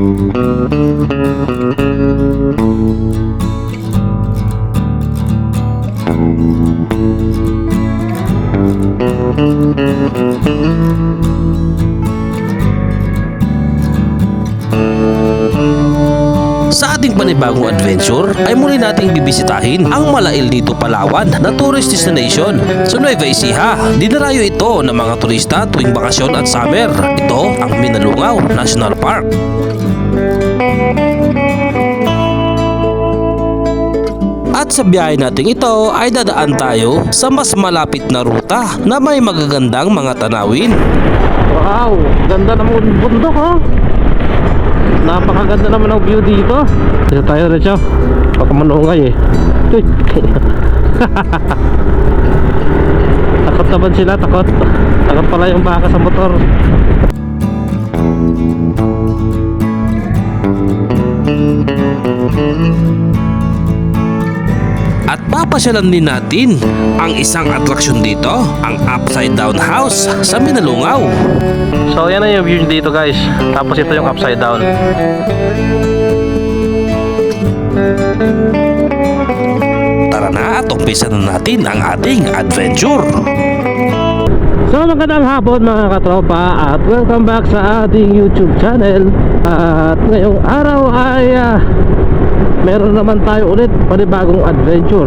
Sa ating panibagong adventure ay muli nating bibisitahin ang Malail Dito Palawan na tourist destination sa Nueva Ecija. Dinarayo ito ng mga turista tuwing bakasyon at summer. Ito ang Minalungaw National Park. At sa biyahe natin ito ay dadaan tayo sa mas malapit na ruta na may magagandang mga tanawin. Wow, ganda ng bundok ha. Napakaganda naman ang view dito. Dito tayo rin siya. Baka manungay eh. Takot naman sila, takot. Takot pala yung baka sa motor. At papasyalan din natin ang isang atraksyon dito, ang Upside Down House sa Minalungaw. So yan na yung view dito guys. Tapos ito yung upside down. Tara na at umpisa na natin ang ating adventure. So magandang hapon mga katropa at welcome back sa ating YouTube channel. At ngayong araw ay meron naman tayo ulit panibagong adventure.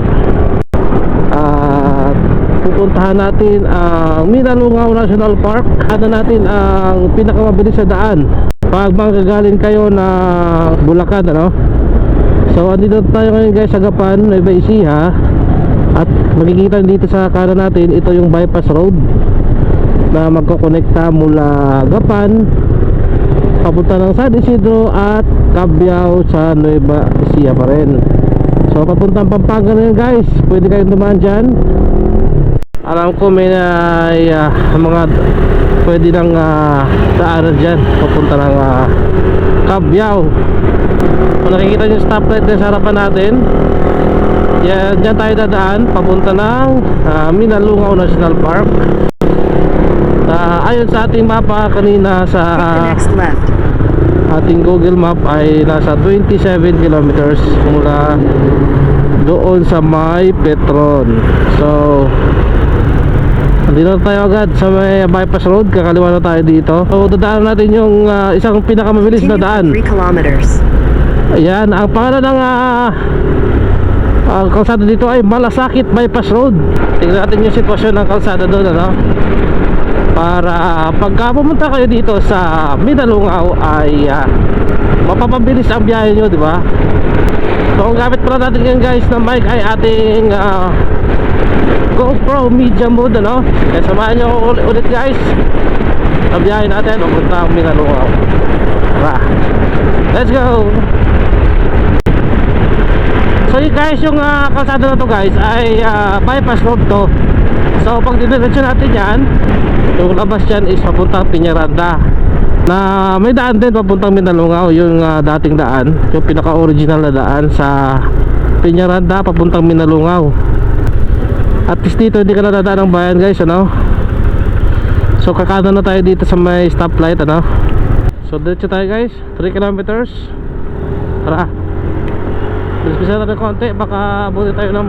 At pupuntahan natin ang Minalungaw National Park. Ano natin ang pinakamabilis sa daan pag manggagaling kayo ng Bulacan, ano? So andito tayo ngayon guys sa Gapan, Nueva Ecija. At makikita dito sa kanan natin, ito yung bypass road na magkokonekta mula Gapan papunta ng San Isidro at Cabiao sa Nueva Ecija pa rin. So papuntang Pampanga na yun guys. Pwede kayong dumaan dyan. Alam ko may mga pwede nang daanan dyan papunta ng Cabiao. Kung nakikita nyo stoplight na sa harapan natin, yan, dyan tayo dadaan papunta ng Minalungaw National Park. Ayon sa ating mapa kanina sa ating Google Map ay nasa 27 kilometers mula doon sa may Petron. So dito tayo agad sa may bypass road, kakaliwa na tayo dito. So dadaan natin yung isang pinakamabilis na daan. 3 kilometers. Ayan, ang pangalan ng kalsada dito ay Malasakit Bypass Road. Tingnan natin yung sitwasyon ng kalsada doon, ano? Para pagka pumunta kayo dito sa Minalungaw ay mapapabilis ang biyahe nyo, di ba? So ang gamit pala natin ngayon guys na mic ay ating GoPro Media Mode, ano? Kaya samahan nyo ulit guys sa biyahe natin papunta ang Minalungaw. Tara, let's go! So yun guys, yung kalsada na to guys ay bypass road to. So pag diniretso natin yan, yung labas dyan is papuntang Peñaranda, na may daan din papuntang Minalungaw. Yung dating daan, yung pinaka-original na daan sa Peñaranda papuntang Minalungaw. At least dito hindi ka na dadaan ng bayan guys, ano? So kakano na tayo dito sa may stoplight, ano? So diretso tayo guys, 3 kilometers. Tara, bilis-bisa natin konti, baka abutin tayo ng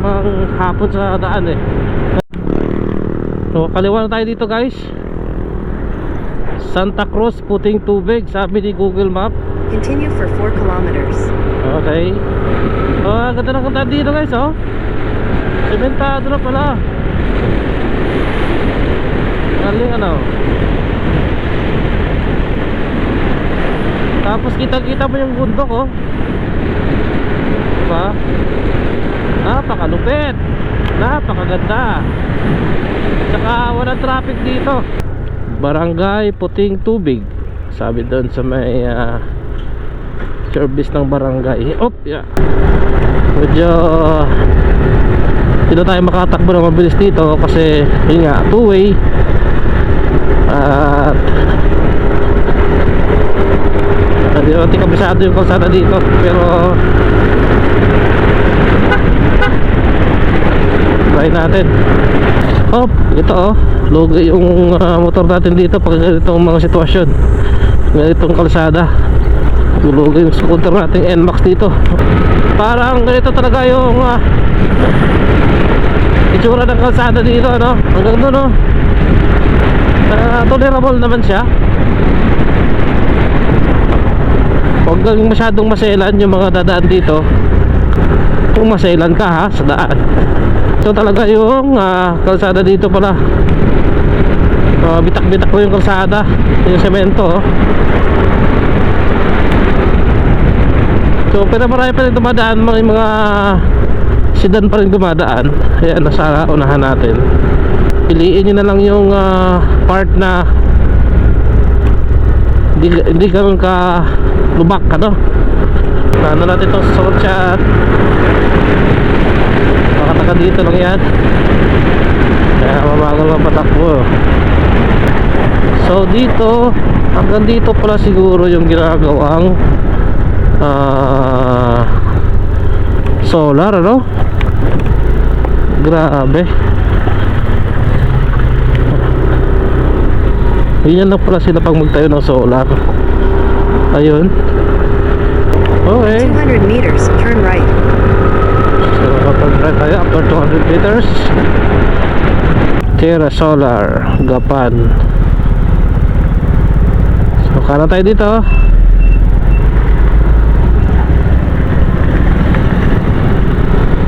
hapon sa daan eh. So kaliwa na tayo dito guys, Santa Cruz Puting Tubig, sabi ni Google Map. Continue for 4 kilometers. Okay. So ganda ng kanta dito guys, oh. Sementado na pala. Galing, ano. Tapos kita-kita mo yung bundok, oh. Diba? Napakalupit, napakaganda. Saka walang traffic dito. Barangay Puting Tubig, sabi doon sa may service ng barangay. Op, yeah. Medyo hindi tayo makatakbo ng mabilis dito kasi yun nga, two-way. At hindi kabisado yung kalsada dito, pero try natin. Hop, ito oh, lugi yung motor natin dito pag ganitong mga sitwasyon, ganitong kalsada. Gulugin yung scooter nating NMAX dito. Parang ganito talaga yung itsura ng kalsada dito, no? Hanggang doon, no? Tolerable naman siya. Huwag kang masyadong maselan yung mga dadaan dito. Kung maselan ka ha sa daan. So talaga yung kalsada dito pala, bitak-bitak ko yung kalsada, yung semento, oh. So pero marami pa rin dumadaan, mga sedan pa rin dumadaan. Ayan, nasa unahan natin. Piliin nyo na lang yung part na hindi ganun ka lubak, ano. Ano natin itong short shot. Makataka dito lang yan. Kaya mabagal ang patakbo. So dito, hanggang dito pala siguro yung ginagawang solar, ano. Grabe. Yan lang pala sila pag magtayo ng solar. Ayun. Okay. 200 meters, turn right. So kapag right tayo after 200 meters, Terra Solar Gapan. So kanan tayo dito.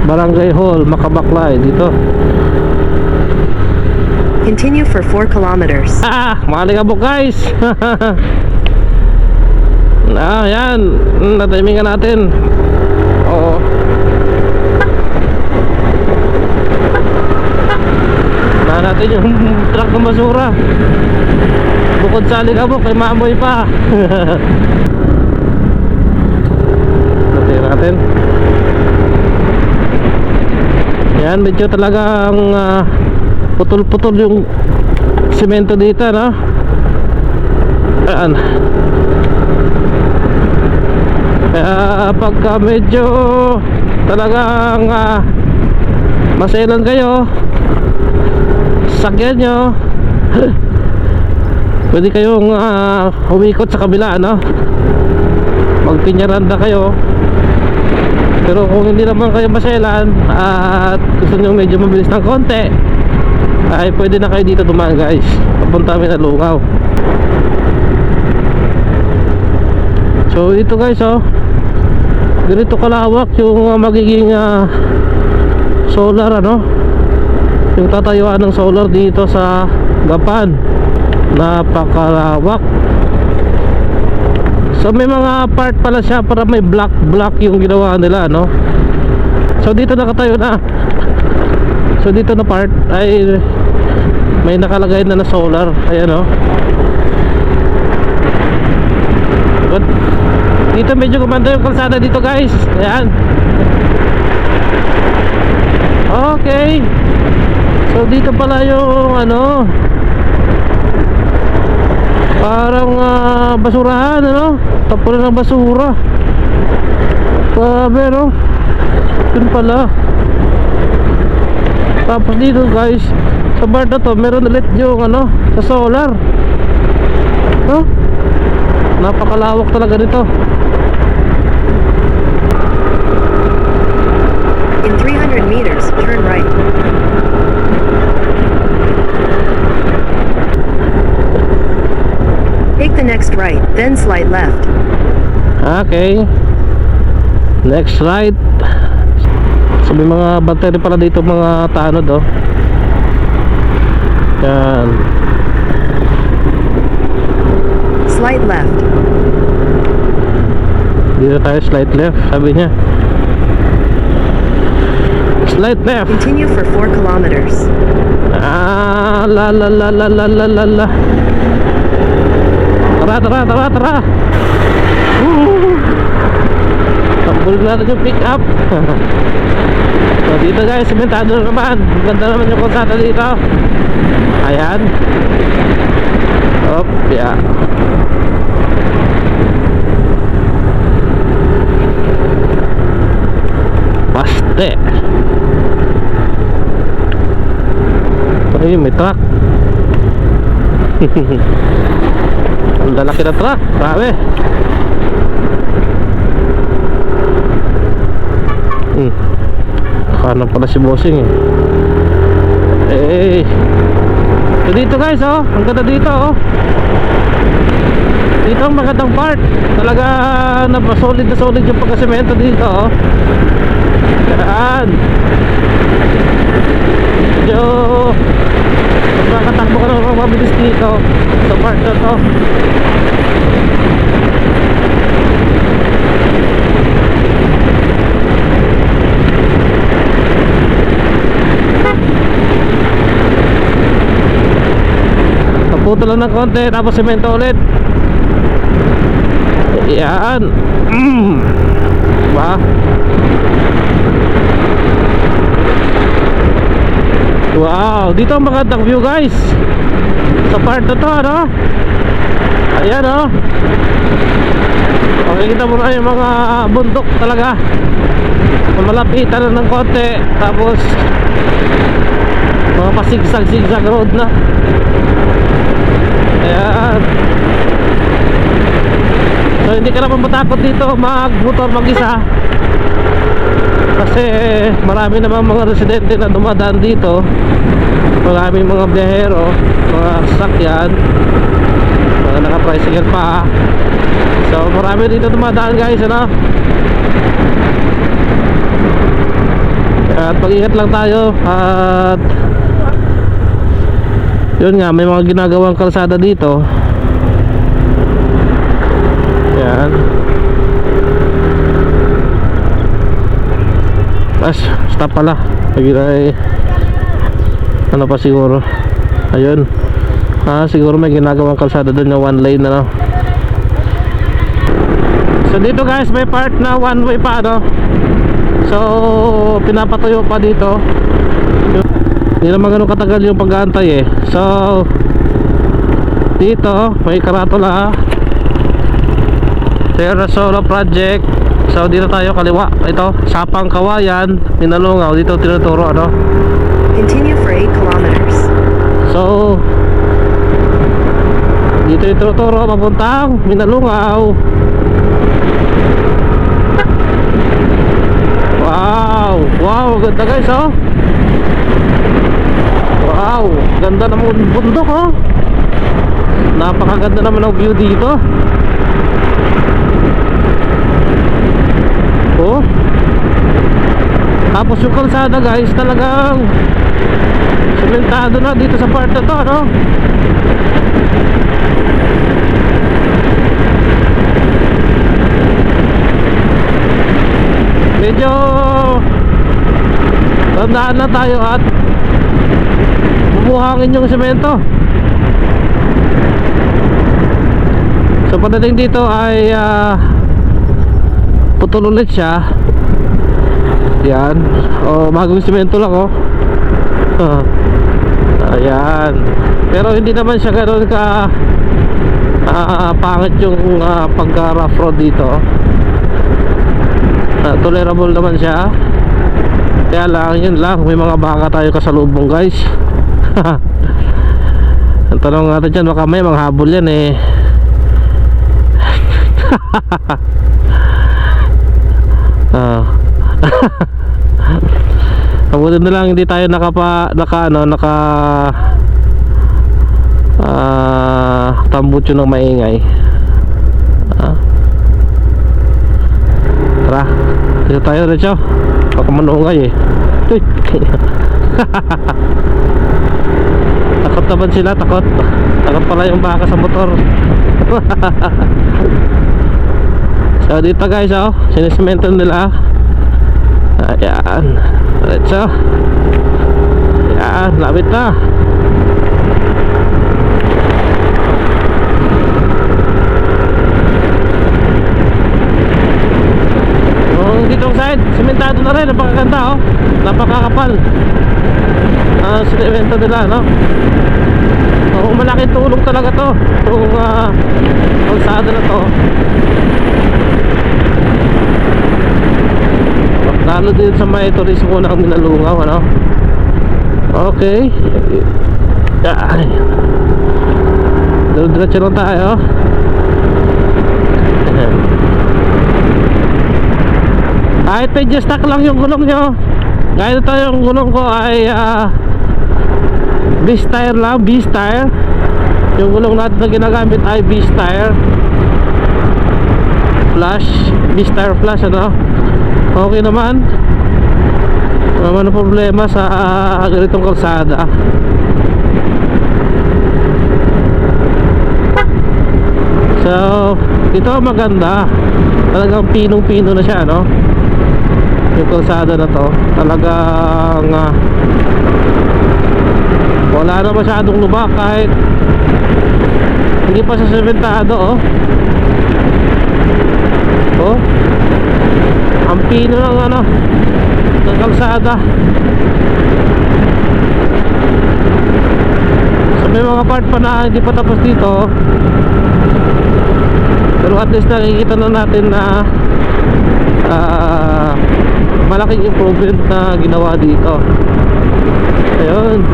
Barangay Hall, Makabaklay dito. Continue for 4 kilometers. Malikabok guys. Yan, natimingan natin. Oo. Natin yung truck ng basura. Bukod sa alikabok ay maamoy pa. Natin. Yan, medyo talagang putol-putol yung semento dito, no? Ayan. Kaya pagka medyo talagang maselan kayo, sakyan nyo, pwede kayong umikot sa kabila, no? Magpinyaranda kayo. Pero kung hindi naman kayo maselan at gusto nyo medyo mabilis ng konti, ay pwede na kayo dito dumaan guys. Papunta kami na Lungaw. So ito guys, oh, ganito kalawak yung magiging solar, ano, yung tatayuan ng solar dito sa Gapan. Napakalawak. So may mga part pala siya para may block yung ginawa nila, no? So dito nakatayo na. So dito na part ay may nakalagay na solar. Ayan, no? But, dito medyo gumanda yung kalsada dito guys. Ayan. Okay. So dito pala yung ano, parang basurahan, ano? Tapunan ng basura. Grabe, no? Yun pala. Tapos dito guys, sa bar na to, meron ulit yung ano, sa solar, no? Napakalawak talaga nito. In 300 meters, turn right. Take the next right, then slide left. Okay. Next right. So may mga battery pala dito, mga tanod, oh. Yan. Slide left. Dito tayo, slide left, sabi niya. Slide left. Continue for 4 kilometers. La la la la la la la la. Tara. Takbulin natin yung pick up. So dito guys, sementado na naman. Ganda naman yung kalsada dito. Ayan. Op, yeah. Paste. Ayun, may truck. Ang lalaki na truck. Grabe. Kanan pala si bossing eh. So dito guys oh, ang ganda dito oh. Dito ang magandang part. Talaga solid na solid yung pagkasemento dito oh. Yan. Medyo mas makatakbo ka naman mabilis dito sa part na to. Puto lang ng konti tapos semento ulit. Yan. Diba? Wow, dito ang magandang view guys sa part na to ano. Ayan oh. Makikita mo na yung mga bundok talaga. Malapitan na ng konti. Tapos mga pasigsag-sigsag road na. Ayan. So hindi ka naman matakot dito mag-motor mag-isa. Kasi marami namang mga residente na dumadaan dito. Maraming mga biyahero, mga sasakyan, mga naka-tricycle pa. So marami dito dumadaan guys ano. At mag-ingat lang tayo. At yun nga, may mga ginagawang kalsada dito. Yan. Stop pala. Ay, ano pa siguro. Ayun. Siguro may ginagawang kalsada doon na one lane na no? So dito guys, may part na one way pa no? So pinapatuyo pa dito. Hindi naman ganun katagal yung pag-aantay eh. So dito may karatula Terra Solo Project. So dito tayo kaliwa. Ito Sapang Kawayan, Minalungaw. Dito tinuturo ano. Continue for 8 kilometers. So dito yung tinuturo papuntang Minalungaw. Wow, wow, ganda guys oh. Wow, ganda naman bundok oh. Napakaganda naman ang view dito. Oh. Tapos yung kalsada guys, talagang sementado na dito sa part na to ano. Medyo tandaan na tayo at bubuhangin yung semento. So pagdating dito ay putol ulit siya. Yan. Bagong semento lang oh. Ayan. Pero hindi naman siya ganoon ka pangit yung pagka rough road dito. Tolerable naman siya. Kaya lang, yun lang, may mga baka tayo kasalubong guys. Ang tanong natin dyan, baka may mga habol yan eh. Mabuti na lang hindi tayo tambutso ng maingay. Tara, dito tayo Recho. Baka manungay eh. Takot naman sila, takot. Takot pala yung baka sa motor. So dito guys oh, sinisemento nila. Ayan, Recho. Ayan, lapit na. Ditong side, sementado na rin, napakaganda oh. Napakakapal semento nila no. Malaking tulong talaga to itong kalsada na to. Lalo din sa may turismo ng Minalungaw ano. Okay. Diretso lang tayo. Kahit medyo stuck lang yung gulong nyo, Kahit ito yung gulong ko ay Beast tire lang, Beast tire. Yung gulong natin na ginagamit ay Beast tire Flash, Beast tire Flash, ano. Okay naman. Wala naman ang problema sa ganitong kalsada. So, ito maganda. Talagang pinong-pino na siya, no? Yung kalsada na to talagang wala na masyadong lubak, kahit hindi pa sa sementado. Oh, ang pino ng ano, ng kalsada. So may mga part pa na hindi pa tapos dito, pero at least nakikita na natin na malaking improvement na ginawa dito. Ayun.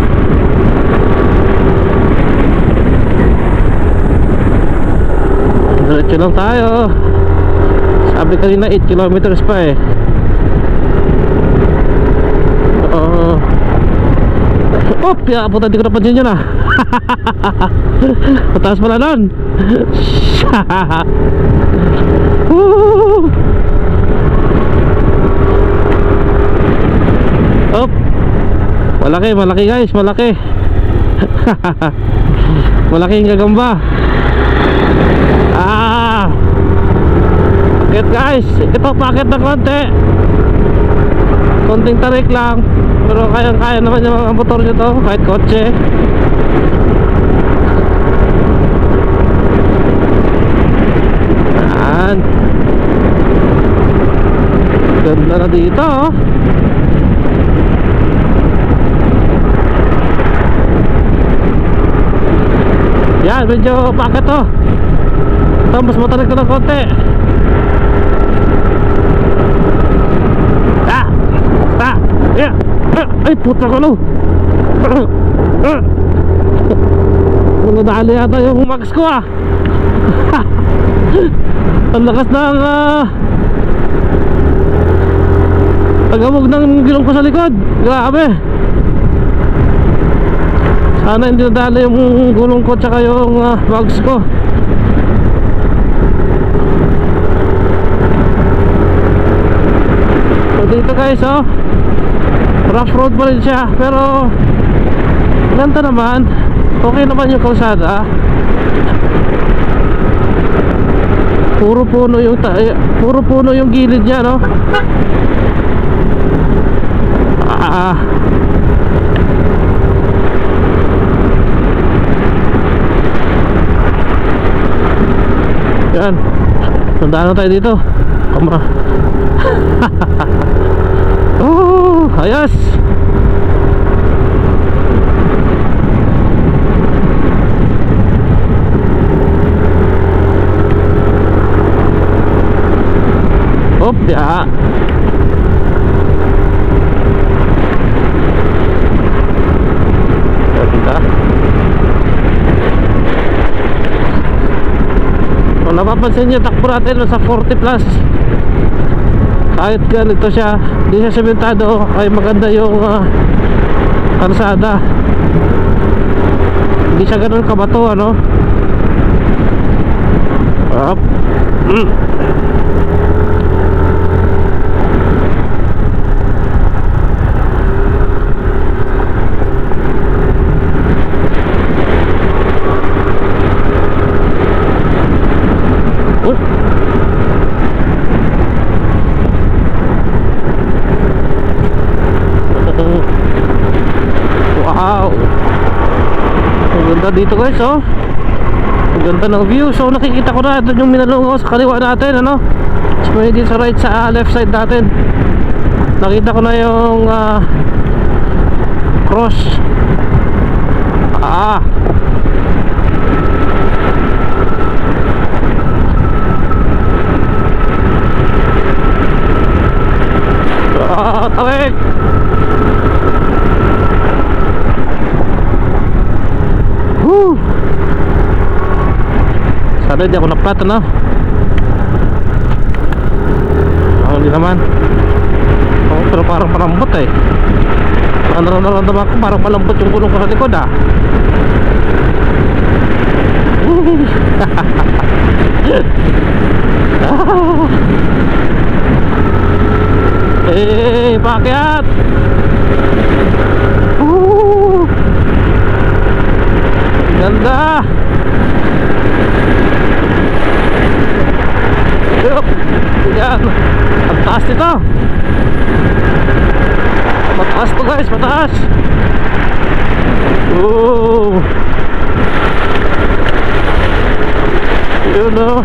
Diretso lang tayo. Sabi kanina 8 kilometers pa eh. Oh, puta, di ko napansin yun ah. Mataas pala nun. Op. Malaki, malaki guys, malaki. Malaking gagamba. Pakit guys. Ito pakit na konti. Konting tarik lang, pero kayang-kaya naman yung mga motor nito, kahit kotse. Yan. Ganda na dito, oh. Yan, medyo pakit to. Ito, mas matarik ko ng konti. Ay, puta ko no. Nadali yata yung max ko ah. Ang lakas ng tagamog ng gilong ko sa likod. Grabe. Sana hindi nadali yung gulong ko tsaka yung max ko. So dito guys, oh, rough road pa rin siya, pero ganda naman. Okay naman yung kalsada. Puro puno yung gilid niya, no? Yan. Nandaan na tayo dito. Kamera. Oh, ayos. Op, ya. Kung napapansin nyo, takbo natin sa 40 plus. Kahit ganito siya, hindi siya sementado, ay maganda yung kalsada. Hindi siya ganun kabato, ano. Up. Wow, ang ganda dito guys, oh. Ang ganda ng view. So nakikita ko na doon yung Minalungaw sa kaliwa natin, ano. So may din sa right, sa left side natin. Nakita ko na yung cross. Tawik. Sana hindi ako naplat, ano? Hindi naman. pero parang malambot eh. Ano naramdaman ko, parang malambot yung gulong ko sa likod ah. Paakyat! Ganda! Yup! Yan! Ang taas nito! Mataas to guys, mataas! Oh! Yun o!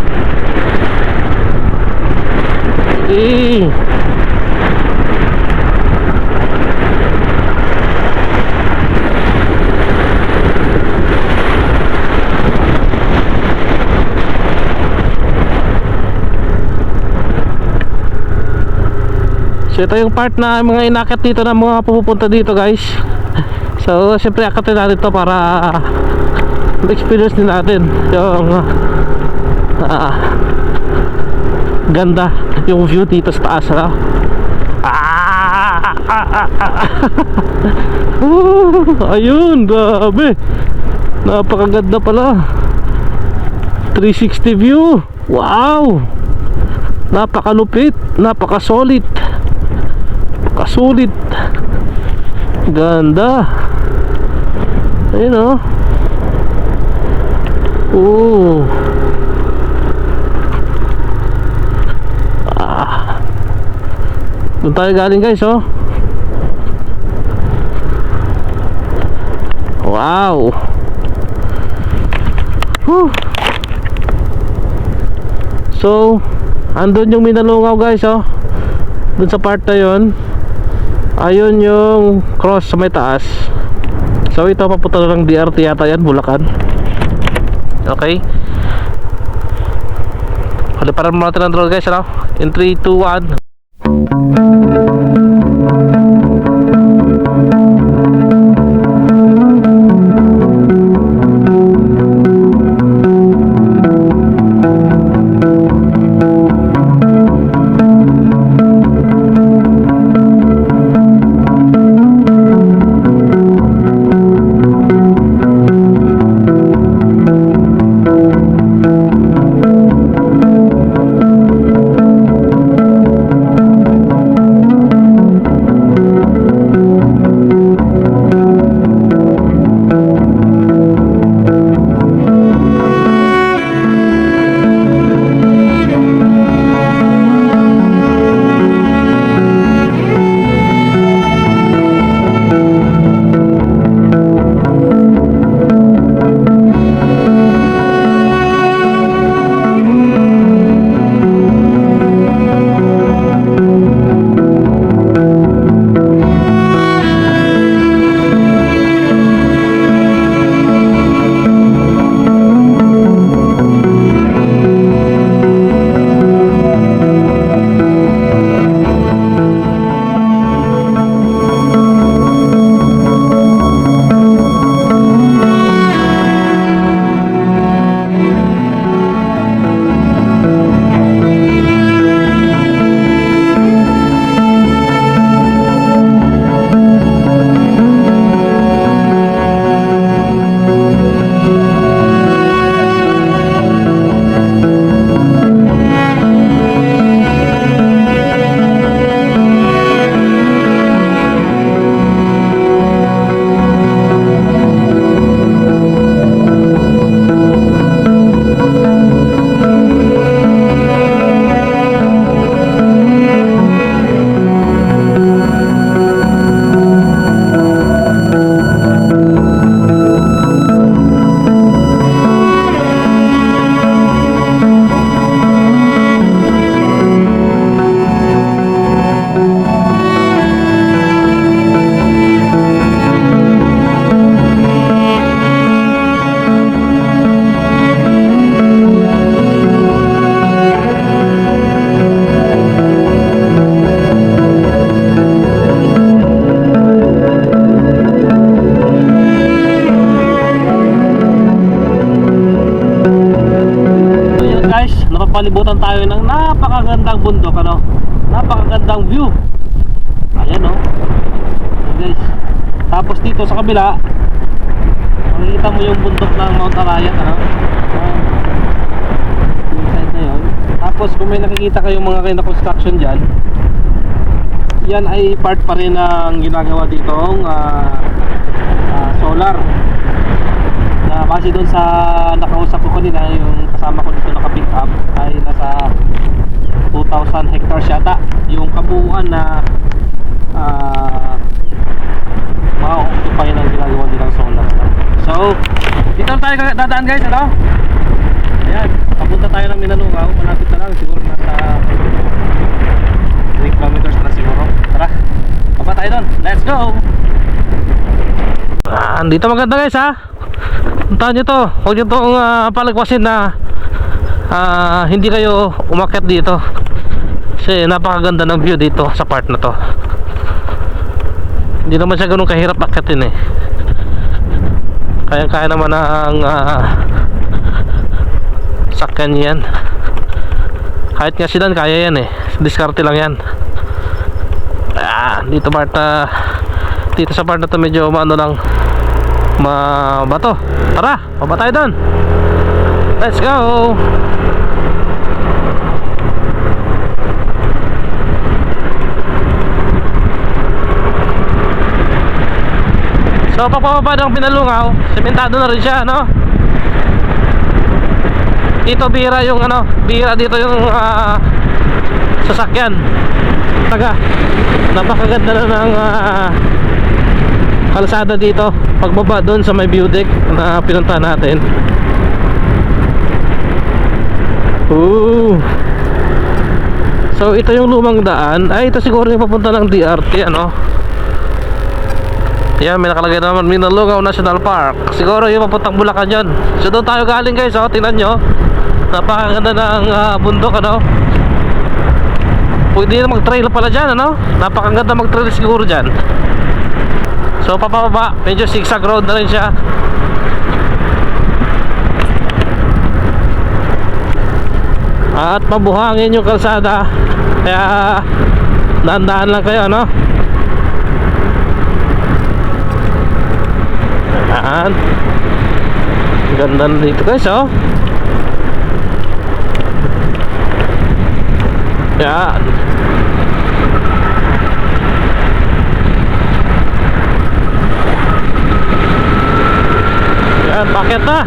So ito yung part na mga inakit dito na mga pupunta dito guys. So syempre akatin natin to para experience din natin yung ganda yung view dito sa taas no? Ayun, grabe, napakaganda pala, 360 view. Wow, napakalupit, napakasolid, kasulit, ganda. Ayun o. Doon tayo galing guys oh. Wow. So andun yung Minalungaw guys oh. Doon sa part na yun, ayun yung cross sa may taas. So ito papunta na ng DRT yata yan, Bulacan. Okay, haliparan mo natin ang drone guys ano? In 3, 2, 1. Napapalibutan tayo ng napakagandang bundok ano, napakagandang view. Ayan oh. Ayan guys. Tapos dito sa kabila, makikita mo yung bundok ng Mount Arayat, ano? Ayan. Yung side na yun. Tapos kung may nakikita kayong mga construction dyan, yan ay part pa rin ng ginagawa ditong solar. Na base doon sa nakausap ko kanina, yung kasama ko dito naka-pick up ay nasa 2,000 hectares yata yung kabuuan na ma-occupy ng ginagawa nilang solar. So, dito tayo dadaan guys, ano? Ayan, papunta tayo ng Minalungaw. Malapit na lang, siguro nasa 3 kilometers na siguro. Tara, baba tayo doon. Let's go! Dito maganda guys ha. Puntahan nyo to. Huwag nyo itong palagpasin na hindi kayo umakyat dito. Kasi napakaganda ng view dito sa part na to. Hindi naman siya ganun kahirap akyatin eh. Kaya naman ang sakyan yan. Kahit nga silan kaya yan eh. Diskarte lang yan. Dito part dito sa part na to medyo maano lang, mabato. Tara, baba tayo doon. Let's go. So pagpapaba ng Pinalungaw, sementado na rin siya, no? Dito bihira yung bihira dito yung sasakyan. Napakaganda na ng kalsada dito. Pagbaba doon sa may view deck na pinunta natin. So ito yung lumang daan. Ito siguro yung papunta ng DRT, ano? Yan, may nakalagay naman Minalungaw National Park. Siguro yung papuntang Bulacan yun. So doon tayo galing guys, oh. Tingnan nyo. Napakaganda ng bundok, ano? Pwede na mag-trail pala dyan, ano? Napakaganda mag-trail siguro dyan. So papababa, medyo zigzag road na rin siya. At mabuhangin yung kalsada. Kaya daan-daan lang kayo, ano? Yan. Ganda na dito guys, oh. Yan. Yan, bakit na?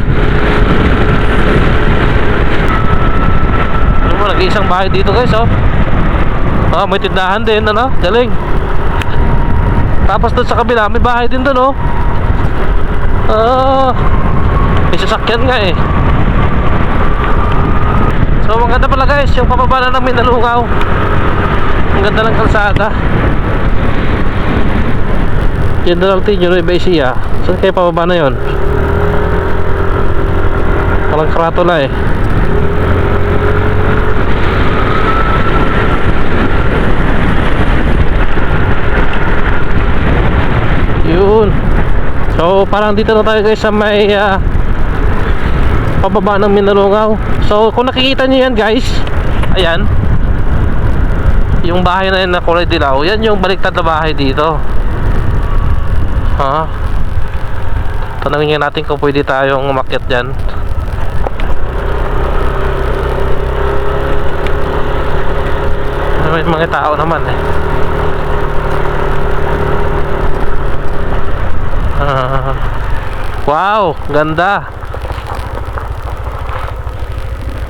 Ano mo, nag-iisang bahay dito guys, oh. May tindahan din, ano? Galing. Tapos doon sa kabila, may bahay din doon, oh. May sasakyan nga eh. So maganda pala guys, yung pababa na ng Minalungaw. Ang ganda ng kalsada. General Tinio Nueva Ecija. Saan kayo pababa na yun? Walang karatula eh. Yun. So parang dito na tayo guys sa may pababa ng Minalungaw. So kung nakikita nyo yan guys, ayan, yung bahay na yun na kulay dilaw, yan yung baliktad na bahay dito. Tanungin nga natin kung pwede tayong umakyat dyan. May mga tao naman eh. Wow, ganda.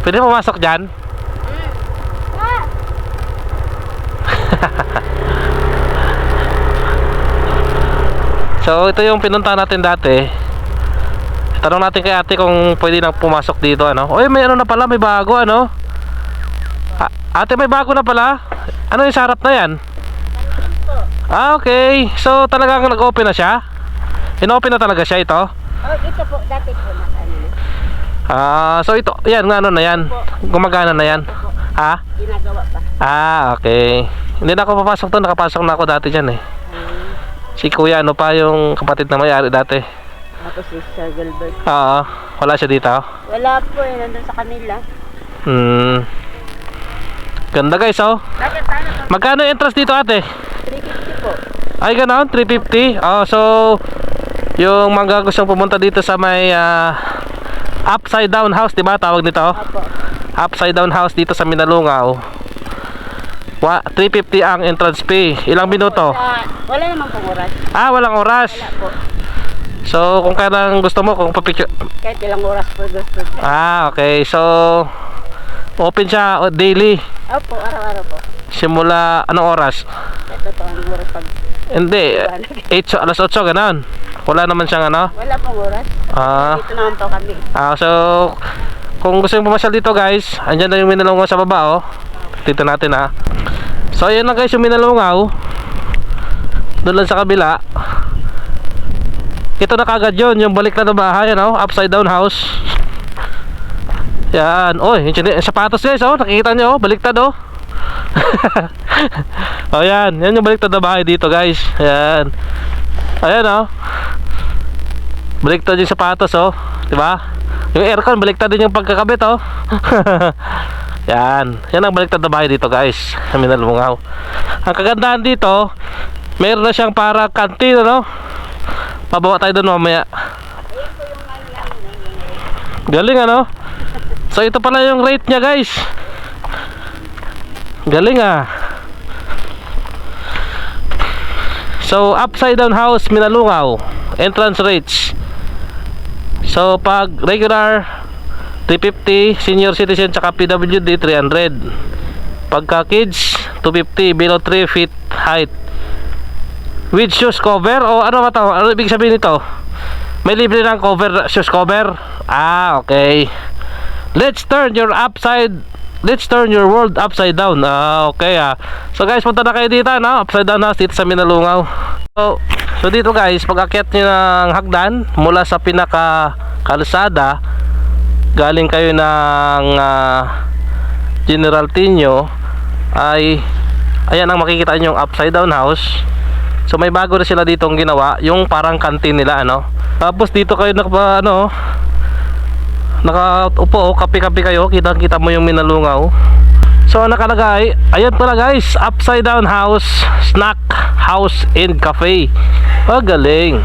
Pwede pumasok dyan? So ito yung pinunta natin dati. Tanong natin kay ate kung pwede nang pumasok dito, ano? Oy, may ano na pala, may bago, ano? Ate, may bago na pala. Ano yung sarap na yan? Okay. So talagang nag-open na siya? In-open na talaga siya ito? Ito po, dati po na so ito, yan, ano na yan? Gumagana na yan? Ha? ginagawa pa. Okay. Hindi na ako papasok doon, nakapasok na ako dati dyan eh. Si kuya, ano pa yung kapatid na may-ari dati? Tapos si Sir Gilbert. Oo, wala siya dito? Wala po eh, nandun sa kanila. Ganda guys, oh. Bakit tayo? Magkano yung entrance dito ate? 350 po. Ay, ganon, 350. Oh, so yung mga gustong pumunta dito sa may upside down house, di ba tawag nito? Opo. Upside down house dito sa Minalungaw. 350 ang entrance fee. Ilang minuto? Wala namang pong oras. Ah, walang oras. Wala po. So, kung kailan gusto mo, kung papicture. Kahit ilang oras po gusto niya. Ah, okay. So, open siya daily. Opo, araw-araw po. Simula, anong oras? Kahit totoong oras pag Hindi, 8, alas 8, ganun. Wala naman siyang ano. wala pong oras. Ah, Dito naman po kami. so, kung gusto nyo pumasyal dito guys, andyan na yung Minalungaw sa baba, oh. Dito natin, ha. So, ayan na guys yung Minalungaw. Doon lang sa kabila. Ito na kagad yun, yung balik na bahay, ano, upside down house. Yan, oy, yung sapatos guys, oh, nakikita nyo, oh, baliktad, oh. Oh, yan yung baliktad na bahay dito guys. Yan, ayan, oh, baliktad yung sapatos, oh, diba? Yung aircon, baliktad din yung pagkakabit, oh. Yan ang baliktad na bahay dito guys sa Minalungaw. Ang kagandahan dito, meron na siyang para kantin, ano. Pabawa tayo doon mamaya. Galing, ano. So ito pala yung rate niya guys. Galing, ah. So upside down house Minalungaw, entrance rates. So pag regular 350, senior citizen tsaka PWD 300. Pagka kids 250, below 3 feet height. With shoes cover o ano ba to? Ano ibig sabihin nito? May libre ng cover, shoes cover. Ah, okay. Let's turn your world upside down. Ah, okay, ah. So guys, punta na kayo dito, no? Upside down house dito sa Minalungaw. So dito guys, pag akyat nyo ng hagdan mula sa pinaka kalsada, galing kayo ng General Tinio, ay ayan ang makikita nyo, yung upside down house. So may bago na sila ditong ginawa, yung parang kantin nila, ano. Tapos dito kayo nakaupo, kape-kape kayo, kita-kita mo yung Minalungaw. So nakalagay, ayan pala guys, upside down house, snack house and cafe. Oh, galing.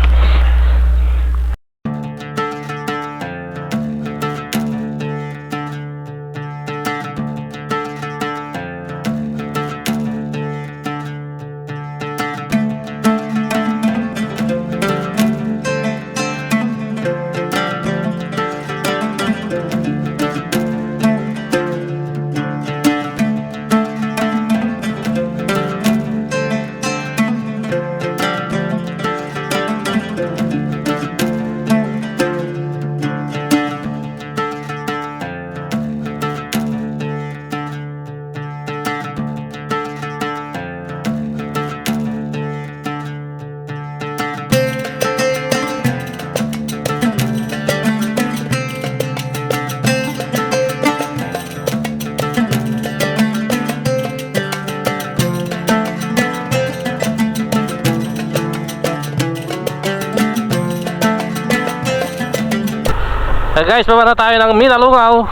Guys, baba na tayo ng Minalungaw.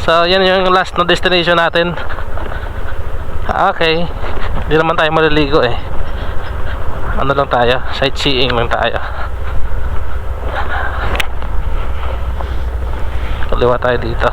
So yan yung last na destination natin. Okay, hindi naman tayo maliligo, eh. Ano lang tayo, sightseeing lang tayo. Kaliwa tayo dito.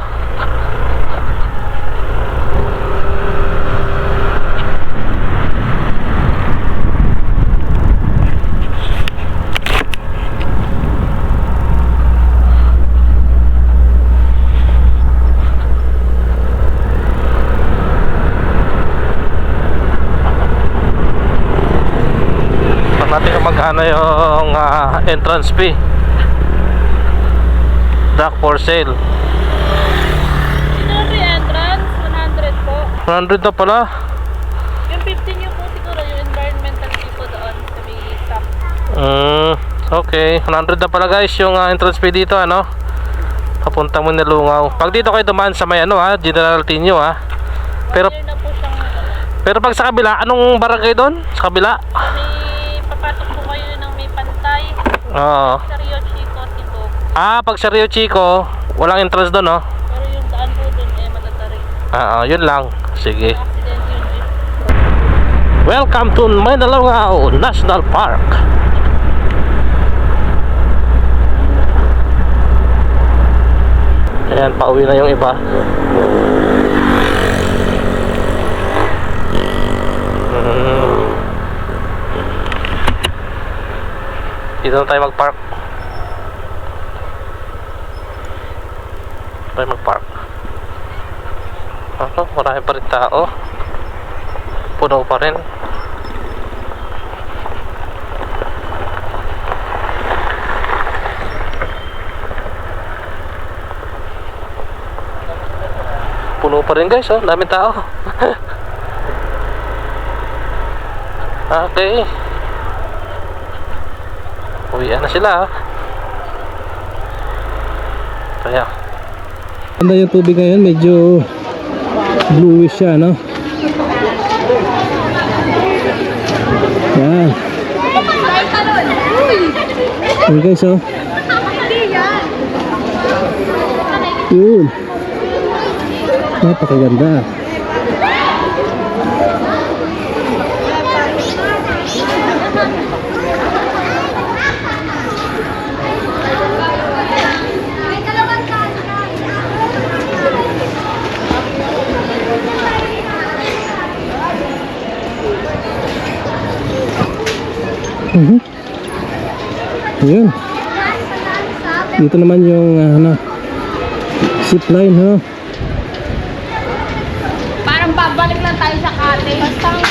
Magkano yung entrance fee? Dock for sale. Ito yung entrance, 100 po. 100 na pala. Yung 15 yung po siguro, yung environmental fee po doon sa may stop. Okay, 100 na pala guys yung entrance fee dito, ano? Papunta mo Minalungaw. Pag dito kayo dumaan sa may ano, General Tinio, Pero Wala na po siyang pero pag sa kabila, anong barangay doon? Sa kabila? may papatok po kayo ng may pantay. Oo. Sa Rio Chico, Tibok. Pag sa Rio Chico, walang entrance doon, no? Pero yung daan po doon matatarik. Yun lang. Sige. Accident yun. Welcome to Mandaluyong National Park. Ayan, pauwi na yung iba. Dito na tayo mag-park. Tayo mag-park. Marami pa rin tao. Puno pa rin. Puno pa rin guys, oh. Daming tao. Okay. Uwian na sila. Kaya ganda yung tubig ngayon, medyo bluish siya, no? Yan. Yan guys, oh. Yun. Napakaganda. Yun. Dito naman yung zipline, ha? Parang babalik lang tayo sa cottage.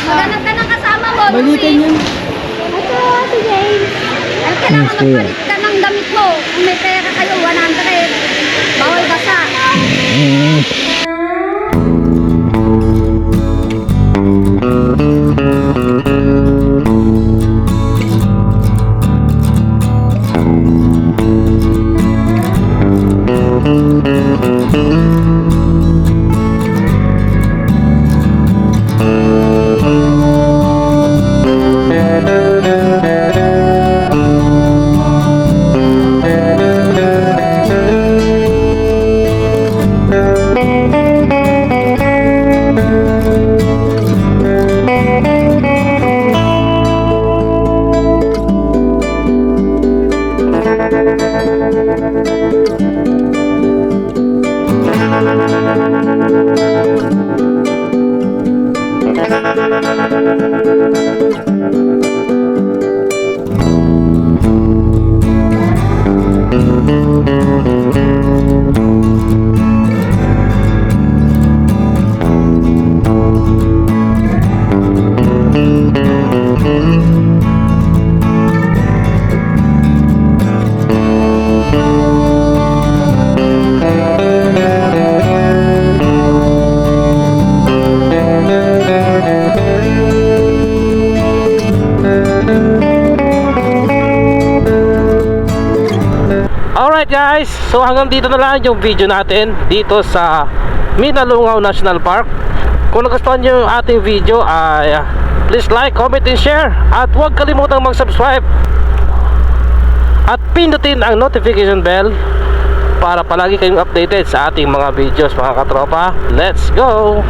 Maghanap ka ng kasama mo. Balikan yun. Ito, Ate Jane. Ay, kailangan Yes, kuya. magpalit ka ng damit mo. Kung may pera kayo, 100. Bawal basa. Alright guys, so hanggang dito na lang yung video natin dito sa Mandaluyong National Park. Kung nagustuhan nyo yung ating video ay please like, comment, and share. At huwag kalimutang mag-subscribe at pindutin ang notification bell para palagi kayong updated sa ating mga videos, mga katropa. Let's go!